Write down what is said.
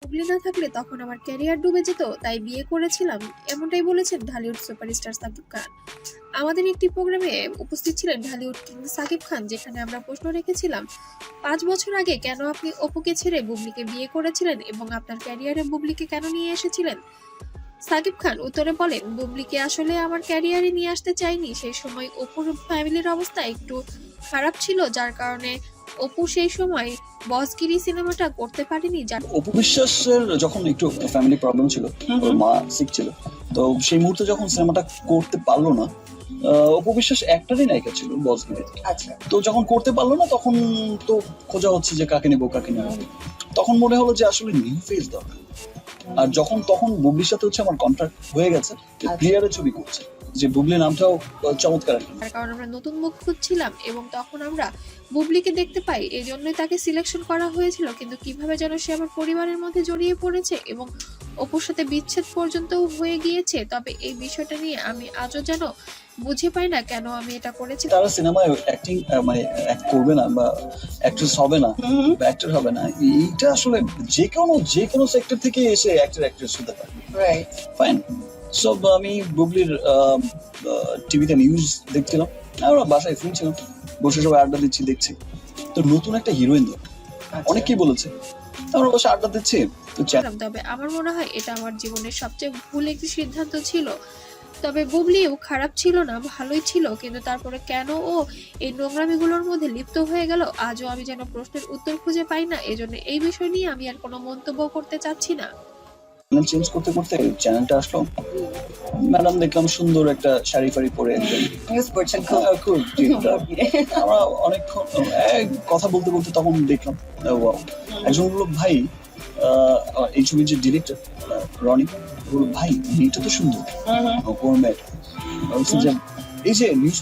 বুবলি না থাকলে তখন আমার ক্যারিয়ার ডুবে যেত, তাই বিয়ে করেছিলাম, এমনটাই বলেছেন ঢালিউড সুপারস্টার সাকিব খান। আমাদের একটি প্রোগ্রামে উপস্থিত ছিলেন ঢালিউড কিং সাকিব খান, যেখানে আমরা প্রশ্ন রেখেছিলাম, 5 বছর আগে কেন আপনি অপুকে ছেড়ে বুবলিকে বিয়ে করেছিলেন এবং আপনার ক্যারিয়ারে বুবলিকে কেন নিয়ে এসেছিলেন? সাকিব খান উত্তরে বলেন, বুবলিকে আসলে আমার ক্যারিয়ারে নিয়ে আসতে চাইনি। সেই সময় অপুর ফ্যামিলির অবস্থা একটু খারাপ ছিল, যার কারণে অপু সেই সময় বসগিরি সিনেমাটা করতে পারেনি। অপু বিশ্বাসের যখন একটু ফ্যামিলি প্রবলেম ছিল, ওর মা সিক ছিল, তো সেই মুহূর্তে যখন সিনেমাটা করতে পারলো না, অপু বিশ্বাস একটারই নায়িকা ছিল বসগিরিতে। আচ্ছা, তো যখন করতে পারলো না, তখন তো খোঁজা হচ্ছে যে কাকে নেবো কাকে নেবো। তখন মনে হলো যে আসলে নিউ ফেস দরকার। আর তখন বুবলির সাথে হচ্ছে আমার কন্ট্রাক্ট হয়ে গেছে, ক্লিয়ারে ছবি করছে, যে বুবলি নামটাও চমৎকার একটা। তার কারণ আমরা নতুন মুখ খুঁজছিলাম এবং তখন আমরা বুবলিকে দেখতে পাই, এই জন্যই তাকে সিলেকশন করা হয়েছিল। কিন্তু কিভাবে যেন সে আমার পরিবারের মধ্যে জড়িয়ে পড়েছে এবং অপুর সাথে বিচ্ছেদ পর্যন্তও হয়ে গিয়েছে। তবে এই বিষয়টা নিয়ে আমি আজও যেন বুঝে পাই না কেন আমি এটা করেছি। তারা সিনেমায় অ্যাক্টিং মানে অ্যাক্ট করবে না বা অ্যাক্ট্রেস হবে না বা অ্যাক্টর হবে না, এইটা আসলে যে কোনো সেক্টর থেকে এসে অ্যাক্টর অ্যাক্ট্রেস হতে পারে। রাইট। ফাইন। সো আমি বুবলির টিভিতে নিউজ দেখছিলাম, আমরা বাসায় শুনছিলাম, বসে সবাই আড্ডা দিচ্ছি, দেখছি তো নতুন একটা হিরোইন দরকার। অনেকেই বলেছে, আমরা বসে আড্ডা দিচ্ছি তো তবে আমার মনে হয় এটা আমার জীবনের সবচেয়ে ভুল একটি সিদ্ধান্ত ছিল। তবে বুবলিও খারাপ ছিল না, ভালোই ছিল, কিন্তু তারপরে কেন ও এই নোংরামিগুলোর মধ্যে লিপ্ত হয়ে গেল, আজও আমি যেন প্রশ্নের উত্তর খুঁজে পাই না। এজন্য এই বিষয় নিয়ে আমি আর কোনো মন্তব্য করতে চাচ্ছি না। চ্যানেল চেঞ্জ করতে করতে চ্যানেলটা আসলো, ম্যাডাম দেখলাম সুন্দর একটা শাড়ি ফাড়ি পরে একদম নিউজ পড়ছেন খুব আমরা অনেকক্ষণ কথা বলতে বলতে তখন দেখলাম wow, একজন বললো, ভাই এই ছবির যে ডিরেক্টর রনি বললো, ভাই মেয়েটা তো সুন্দর, কোন মেয়েটা? বলছি যে এই যে নিউজ